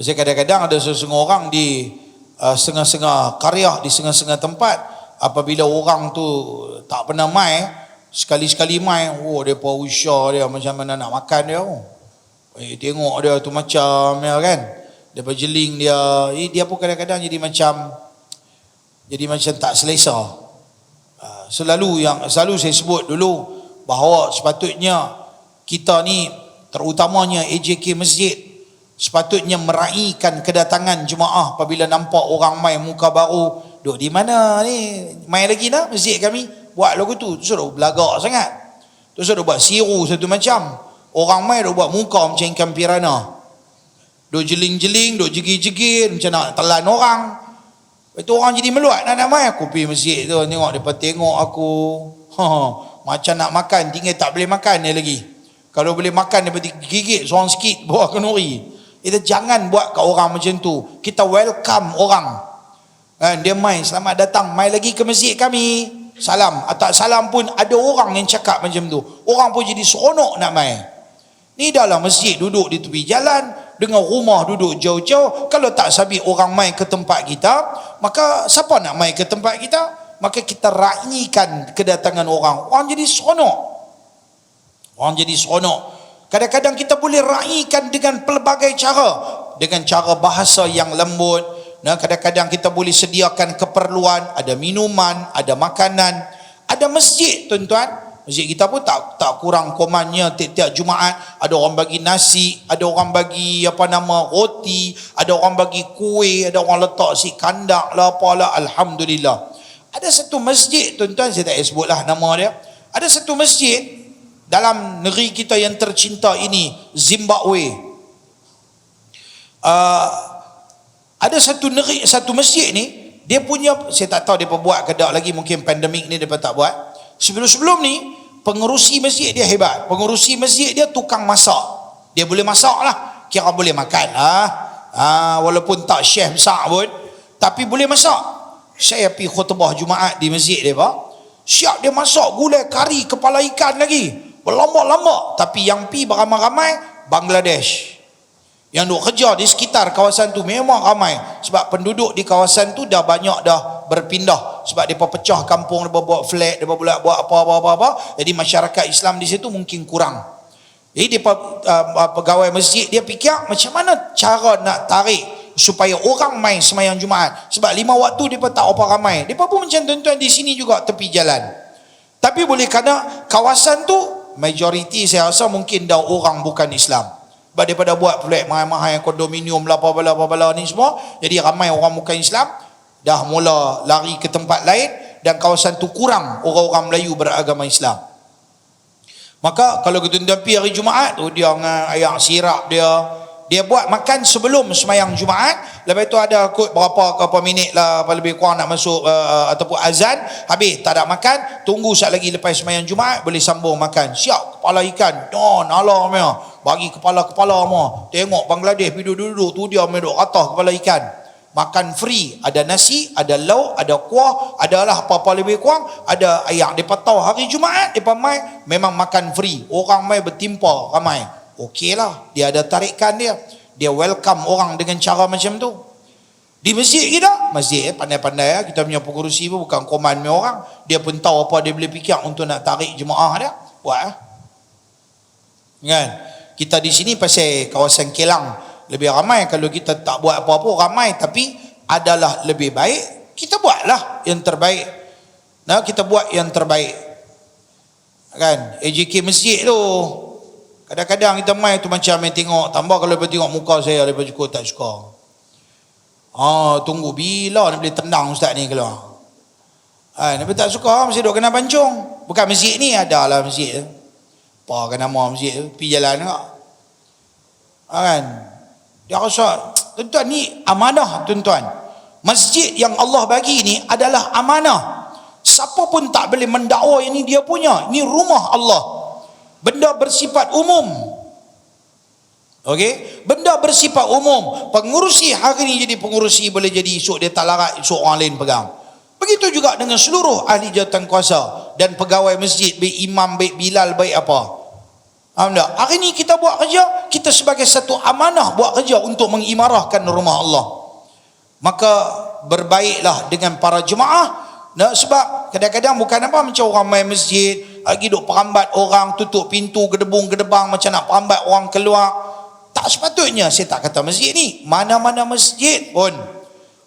Pasal kadang-kadang ada setengah orang di setengah-setengah karya, di setengah-setengah tempat, apabila orang tu tak pernah mai, sekali-sekali mai, depa usah dia macam mana nak makan dia. Tengok dia tu macam ya kan. Depa jeling dia, dia pun kadang-kadang jadi macam tak selesa. Selalu saya sebut dulu bahawa sepatutnya kita ni, terutamanya AJK Masjid, sepatutnya meraihkan kedatangan jemaah apabila nampak orang mai muka baru. Duk di mana ni? Mai lagi dah masjid kami. Buat lagu tu suruh belagak sangat. Tu suruh buat siru satu macam. Orang mai duk buat muka macam ikan piranha. Duk jeling-jeling, duk jegir-jegir macam nak telan orang. Itu orang jadi meluat nak mai. Aku pergi masjid tu tengok depa tengok aku. Macam nak makan, tinggal tak boleh makan dia lagi. Kalau boleh makan dia gigit seorang sikit bawa kenuri. Kita jangan buat kat orang macam tu. Kita welcome orang. Dia mai, selamat datang, mai lagi ke masjid kami. Salam. Tak salam pun ada orang yang cakap macam tu. Orang pun jadi seronok nak mai. Ni dalam masjid duduk di tepi jalan, dengan rumah duduk jauh-jauh. Kalau tak sabit orang mai ke tempat kita, maka siapa nak mai ke tempat kita? Maka kita raikan kedatangan orang. Orang jadi seronok. Kadang-kadang kita boleh raikan dengan pelbagai cara. Dengan cara bahasa yang lembut. Kadang-kadang kita boleh sediakan keperluan. Ada minuman, ada makanan. Ada masjid, tuan-tuan. Masjid kita pun tak kurang komannya tiap-tiap Jumaat. Ada orang bagi nasi, ada orang bagi roti, ada orang bagi kuih, ada orang letak si kandak lah apalah. Alhamdulillah. Ada satu masjid, tuan-tuan, saya tak sebutlah nama dia. Ada satu masjid dalam negeri kita yang tercinta ini, Zimbabwe. Ada satu masjid ni, dia punya, saya tak tahu dia buat ke tak lagi, mungkin pandemik ni dia tak buat. Sebelum ni, pengerusi masjid dia hebat. Pengerusi masjid dia tukang masak. Dia boleh masak lah, kira boleh makan lah. Walaupun tak chef besar pun, tapi boleh masak. Saya pergi khutbah Jumaat di masjid dia, Pak. Siap dia masak gulai kari kepala ikan lagi. Berlambak-lambak. Tapi yang pergi beramai-ramai Bangladesh. Yang duk kerja di sekitar kawasan tu memang ramai. Sebab penduduk di kawasan tu dah banyak dah berpindah. Sebab mereka pecah kampung, mereka buat flat, mereka buat apa-apa. Jadi masyarakat Islam di situ mungkin kurang. Jadi pegawai masjid dia fikir macam mana cara nak tarik supaya orang main semayang Jumaat. Sebab 5 waktu mereka tak apa ramai. Mereka pun macam tuan-tuan di sini juga tepi jalan. Tapi boleh kerana kawasan tu majoriti saya rasa mungkin dah orang bukan Islam. Sebab daripada buat flat mahal-mahal yang kondominium lah apa-apa ni semua, jadi ramai orang bukan Islam dah mula lari ke tempat lain dan kawasan tu kurang orang-orang Melayu beragama Islam. Maka kalau kita pergi hari Jumaat tu, dia dengan air sirap dia buat makan sebelum semayang Jumaat. Lepas tu ada kot berapa minit lah lebih kurang nak masuk ataupun azan, habis tak ada makan, tunggu sekejap lagi lepas semayang Jumaat boleh sambung makan. Siap kepala ikan, nalar mea, bagi kepala-kepala semua. Tengok Bangladesh duduk tu dia duduk atas kepala ikan. Makan free, ada nasi, ada lauk, ada kuah, adalah apa-apa lebih kurang, ada air. Depa tahu hari Jumaat depa mai memang makan free. Orang mai bertimpa ramai. Okeylah, dia ada tarikan dia. Dia welcome orang dengan cara macam tu. Di masjid kita, masjid pandai-pandai kita punya pengurusi pun bukan koman punya orang. Dia pun tahu apa dia boleh fikir untuk nak tarik jemaah dia. Buat kan? Kita di sini pasal kawasan Kelang lebih ramai. Kalau kita tak buat apa-apa ramai, tapi adalah lebih baik kita buatlah yang terbaik. Kita buat yang terbaik. Kan? AJK masjid tu kadang-kadang kita main tu macam main tengok, tambah kalau lepas tengok muka saya lepas cukup tak suka. Tunggu bila nak boleh tendang ustaz ni keluar. Lepas tak suka mesti duk kena pancung. Bukan masjid ni, ada lah masjid. Apa kan nama masjid tu? Pergi jalan juga. Kan? Dia rasa, tuan-tuan ni amanah tuan-tuan. Masjid yang Allah bagi ni adalah amanah. Siapa pun tak boleh mendakwa ini dia punya. Ini rumah Allah. Benda bersifat umum. Okey, benda bersifat umum. Pengurusi hari ni jadi pengurusi, boleh jadi esok dia tak larat, esok orang lain pegang. Begitu juga dengan seluruh ahli jawatan kuasa dan pegawai masjid, baik imam, baik bilal, baik apa. Faham tak? Hari ni kita buat kerja, kita sebagai satu amanah buat kerja untuk mengimarahkan rumah Allah. Maka berbaiklah dengan para jemaah. Nah, sebab kadang-kadang bukan apa macam orang main masjid, lagi duk perambat orang, tutup pintu, gedebung-gedebang macam nak perambat orang keluar. Tak sepatutnya. Saya tak kata masjid ni, mana-mana masjid pun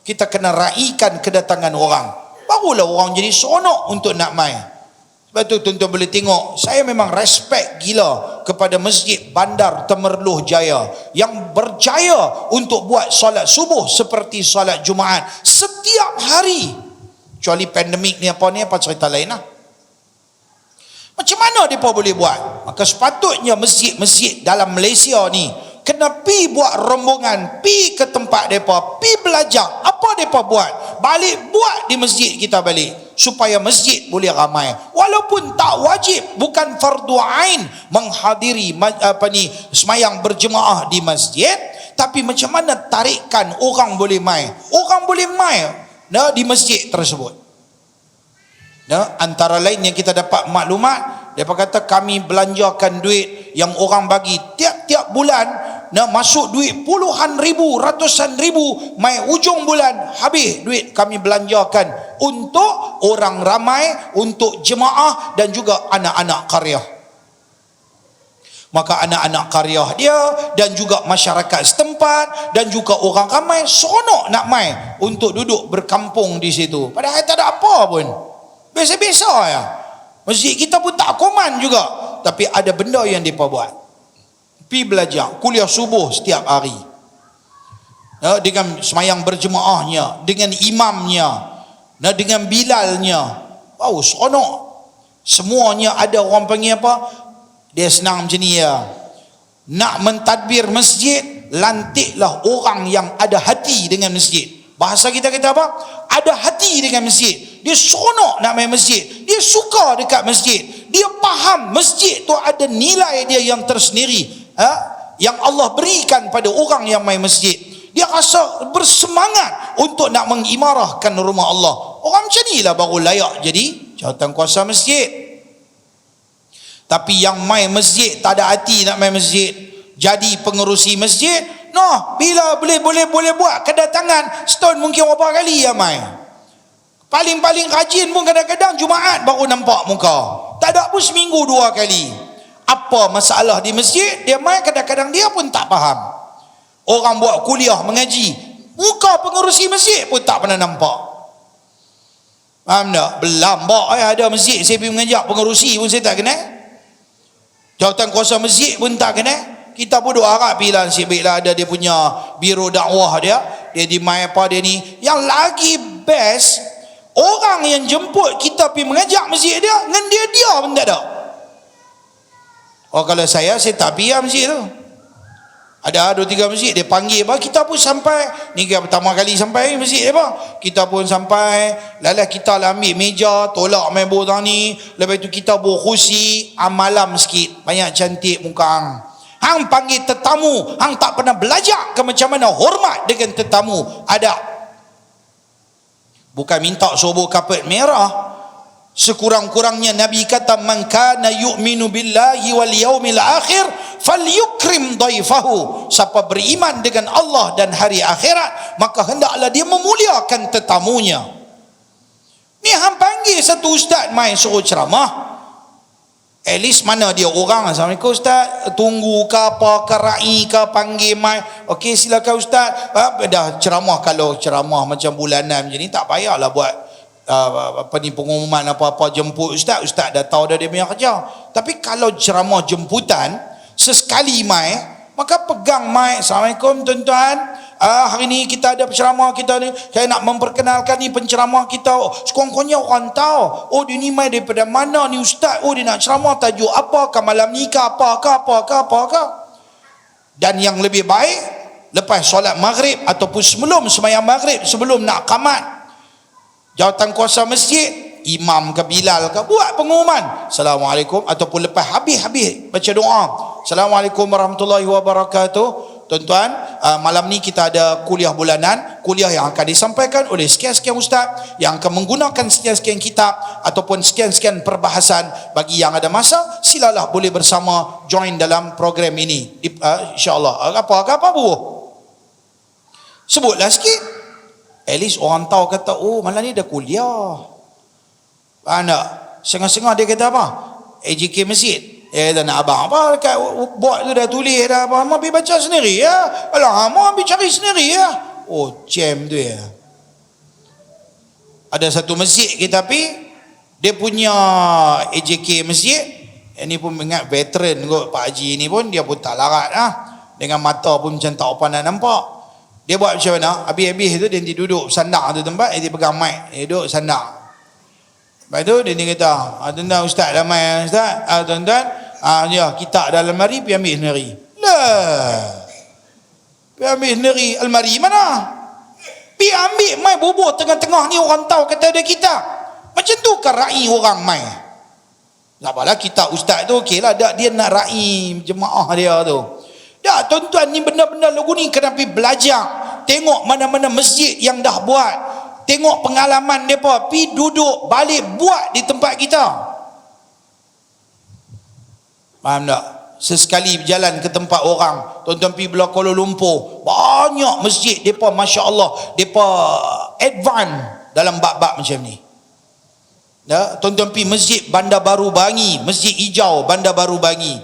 kita kena raikan kedatangan orang. Barulah orang jadi seronok untuk nak main. Sebab tu tuan-tuan boleh tengok, saya memang respect gila kepada Masjid Bandar Temerloh Jaya yang berjaya untuk buat solat subuh seperti solat Jumaat setiap hari. Kecuali pandemik ni apa cerita lain lah. Macam mana mereka boleh buat? Maka sepatutnya masjid-masjid dalam Malaysia ni kena pi buat rombongan, pi ke tempat mereka, pi belajar apa mereka buat, balik buat di masjid kita balik, supaya masjid boleh ramai. Walaupun tak wajib, bukan fardu ain menghadiri semayang berjemaah di masjid, tapi macam mana tarikan orang boleh mai. Orang boleh mai di masjid tersebut. Antara lain yang kita dapat maklumat, dia kata kami belanjakan duit yang orang bagi tiap-tiap bulan, masuk duit puluhan ribu, ratusan ribu, mai ujung bulan habis duit kami belanjakan untuk orang ramai, untuk jemaah dan juga anak-anak karya. Maka anak-anak karya dia dan juga masyarakat setempat dan juga orang ramai seronok nak mai untuk duduk berkampung di situ. Padahal tak ada apa pun, biasa-biasa ya. Masjid kita pun tak koman juga, tapi ada benda yang mereka buat. Pi belajar kuliah subuh setiap hari, dengan semayang berjemaahnya, dengan imamnya, dengan bilalnya. Wow, seronok. Semuanya ada. Orang panggil apa, dia senang macam ni ya. Nak mentadbir masjid, lantiklah orang yang ada hati dengan masjid. Bahasa kita kata apa? Ada hati dengan masjid. Dia seronok nak main masjid, dia suka dekat masjid, dia faham masjid tu ada nilai dia yang tersendiri, yang Allah berikan pada orang yang main masjid. Dia rasa bersemangat untuk nak mengimarahkan rumah Allah. Orang macam ni lah baru layak jadi jawatankuasa masjid. Tapi yang main masjid tak ada hati nak main masjid, jadi pengerusi masjid, bila boleh buat kedatangan setahun mungkin berapa kali ya main. Paling-paling rajin pun kadang-kadang Jumaat baru nampak muka. Tak ada pun seminggu 2 kali. Apa masalah di masjid? Dia main kadang-kadang dia pun tak faham. Orang buat kuliah mengaji, muka pengerusi masjid pun tak pernah nampak. Faham tak? Belambak ada masjid saya pergi mengajak pengerusi pun saya tak kenal. Jawatan kuasa masjid pun tak kenal. Kita pun doa harap bila nasib baiklah ada dia punya biro dakwah dia di mai apa dia ni. Yang lagi best, orang yang jemput kita pergi mengajak masjid dia, dengan dia pun tak ada. Kalau saya tak pergi masjid tu. Ada 2-3 masjid dia panggil, kita pun sampai ni pertama kali sampai masjid apa, kita pun sampai lalas kita lah ambil meja, tolak main bola ni, lepas tu kita bawa kursi, malam sikit, banyak cantik muka hang panggil tetamu, hang tak pernah belajar ke macam mana hormat dengan tetamu. Ada, bukan minta subuh kapet merah. Sekurang-kurangnya Nabi kata, man kana yu'minu billahi wal yaumil akhir falyukrim dhaifahu. Siapa beriman dengan Allah dan hari akhirat, maka hendaklah dia memuliakan tetamunya. Ni hang panggil satu ustaz main suruh ceramah, at least mana dia orang, assalamualaikum ustaz, tunggu ke apa ke ra'i ke panggil mai, okey silakan ustaz, dah ceramah. Kalau ceramah macam bulanan macam ni tak payahlah buat pengumuman apa-apa jemput ustaz dah tahu dah dia punya kerja. Tapi kalau ceramah jemputan sesekali mai, maka pegang mai, assalamualaikum tuan-tuan, hari ni kita ada penceramah kita ni, saya nak memperkenalkan ni penceramah kita. Sekurang-kurangnya orang tahu, dia ni mai daripada mana ni ustaz, dia nak ceramah tajuk apa ke malam ni ke apa ke. Dan yang lebih baik, lepas solat maghrib ataupun sebelum sembahyang maghrib, sebelum nak qamat, jawatan kuasa masjid, imam ke bilal ke, buat pengumuman assalamualaikum, ataupun lepas habis baca doa, assalamualaikum warahmatullahi wabarakatuh, tuan-tuan, malam ni kita ada kuliah bulanan, kuliah yang akan disampaikan oleh sekian-sekian ustaz yang akan menggunakan sekian-sekian kitab ataupun sekian-sekian perbahasan. Bagi yang ada masa, silalah boleh bersama join dalam program ini, insya-Allah. Apa bu? Sebutlah sikit, at least orang tahu, kata oh malam ni ada kuliah. Anak setengah-setengah dia kata apa? AJK masjid. Dan abang apa dekat board tu dah tulis dah, abang ambil baca sendiri ya. Alah, abang ambil cari sendiri ya. Oh, jam tu ya. Ada satu masjid kita pergi, dia punya AJK masjid. Ini pun ingat veteran kot Pak Haji ni pun, dia pun tak larat lah. Dengan mata pun macam tak apa nak nampak. Dia buat macam mana? Habis-habis tu dia duduk sandar tu tempat, dia pegang mic, dia duduk sandar. Lepas tu dia kata, tuan-tuan ustaz ramai ustaz, tuan-tuan, ya kitab dalam almari pergi ambil sendiri. Lah. Pergi ambil sendiri, almari mana? Pergi ambil mai bubur tengah-tengah ni, orang tahu kata ada kitab. Macam tu kan ra'i orang mai. Tak apalah kitab ustaz tu okeylah, dia nak ra'i jemaah dia tu. Dah tuan-tuan, ni benda-benda lagu ni kena pergi belajar. Tengok mana-mana masjid yang dah buat. Tengok pengalaman mereka, pergi duduk balik buat di tempat kita. Faham tak? Sesekali berjalan ke tempat orang, tuan-tuan pergi belah Kuala Lumpur, banyak masjid mereka, Masya Allah, mereka advance dalam bab-bab macam ni. Ya, tuan-tuan pergi masjid Bandar Baru Bangi, Masjid Hijau Bandar Baru Bangi,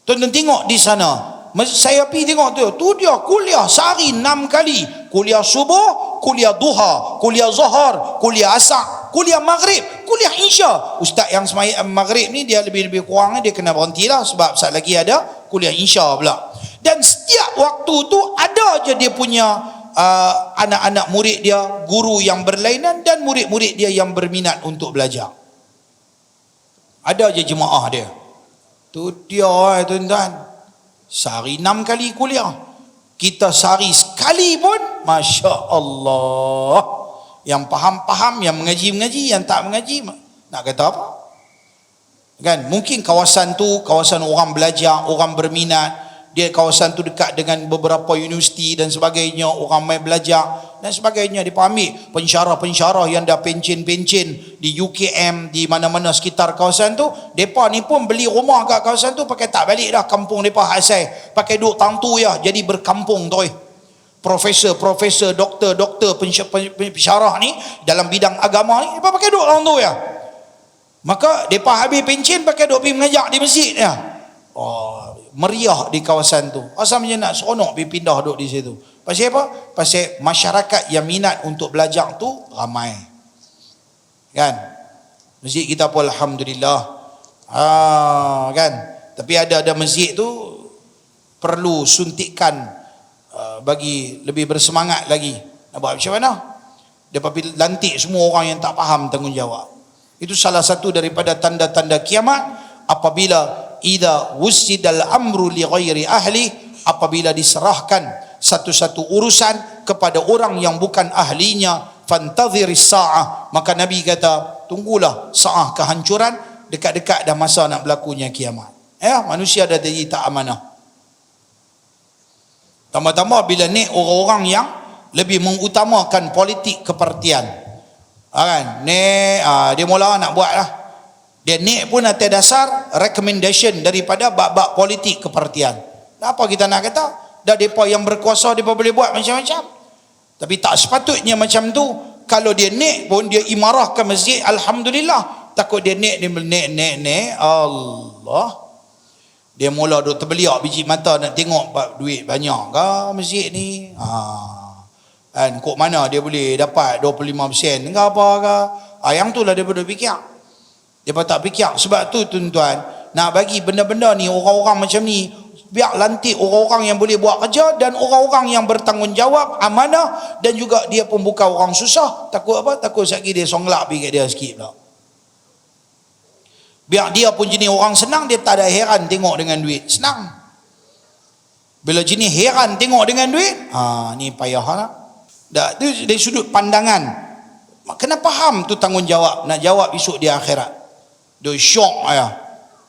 tuan-tuan tengok di sana. Saya pergi tengok tu dia kuliah sehari 6 kali. Kuliah subuh, kuliah duha, kuliah zuhur, kuliah asar, kuliah maghrib, kuliah isya. Ustaz yang semayang maghrib ni dia lebih kurang dia kena berhenti lah, sebab saat lagi ada kuliah isya pula. Dan setiap waktu tu ada je dia punya anak-anak murid dia, guru yang berlainan dan murid-murid dia yang berminat untuk belajar. Ada je jemaah dia. Tu dia tuan-tuan. Sehari 6 kali kuliah. Kita sehari sekali pun, Masya Allah. Yang faham-faham, yang mengaji-mengaji, yang tak mengaji, nak kata apa? Kan? Mungkin kawasan tu, kawasan orang belajar, orang berminat. Dia kawasan tu dekat dengan beberapa universiti dan sebagainya, orang main belajar dan sebagainya. Dia ambil pensyarah-pensyarah yang dah pencen-pencen di UKM, di mana-mana sekitar kawasan tu. Mereka ni pun beli rumah kat kawasan tu, pakai tak balik dah kampung mereka asal, pakai duduk tangtu ya, jadi berkampung tu. Profesor, doktor, pensyarah ni dalam bidang agama ni, mereka pakai duduk tangtu ya. Maka mereka habis pencen, pakai duduk pergi mengajar di masjid ya. Oh, meriah di kawasan tu. Asalnya nak seronok pergi pindah duduk di situ. Pasal apa? Pasal masyarakat yang minat untuk belajar tu ramai. Kan? Masjid kita pun alhamdulillah. Kan? Tapi ada masjid tu perlu suntikan bagi lebih bersemangat lagi. Nak buat macam mana? Dia pergi lantik semua orang yang tak faham tanggungjawab. Itu salah satu daripada tanda-tanda kiamat, apabila idza wusidal amru li ghairi ahli, apabila diserahkan satu-satu urusan kepada orang yang bukan ahlinya, fantadhiris sa'ah, maka Nabi kata tunggulah sa'ah kehancuran, dekat-dekat dah masa nak berlakunya kiamat. Ya, manusia dah jadi tak amanah. Tambah-tambah bila ni orang-orang yang lebih mengutamakan politik kepartian. Kan? Ni dia mula nak buat lah. Dia naik pun atas dasar recommendation daripada bab-bab politik kepartian. Apa kita nak kata? Dah mereka yang berkuasa, mereka boleh buat macam-macam. Tapi tak sepatutnya macam tu. Kalau dia naik pun, dia imarahkan masjid, alhamdulillah. Takut dia naik, Allah. Dia mula duk terbeliak biji mata nak tengok duit banyak ke masjid ni. Kan, kok mana dia boleh dapat 25% ke apa ke. Yang tu lah dia boleh fikir. Dia tak fikir. Sebab tu tuan-tuan, nak bagi benda-benda ni, orang-orang macam ni, biar lantik orang-orang yang boleh buat kerja dan orang-orang yang bertanggungjawab, amanah, dan juga dia pun bukan orang susah. Takut apa? Takut sekali dia songlak pergi kat dia sikit pula. Biar dia pun jenis orang senang, dia tak ada heran tengok dengan duit. Senang. Bila jenis heran tengok dengan duit, ni payah lah. Itu dari sudut pandangan. Kena faham tu tanggungjawab, nak jawab esok di akhirat. Dia syok ya.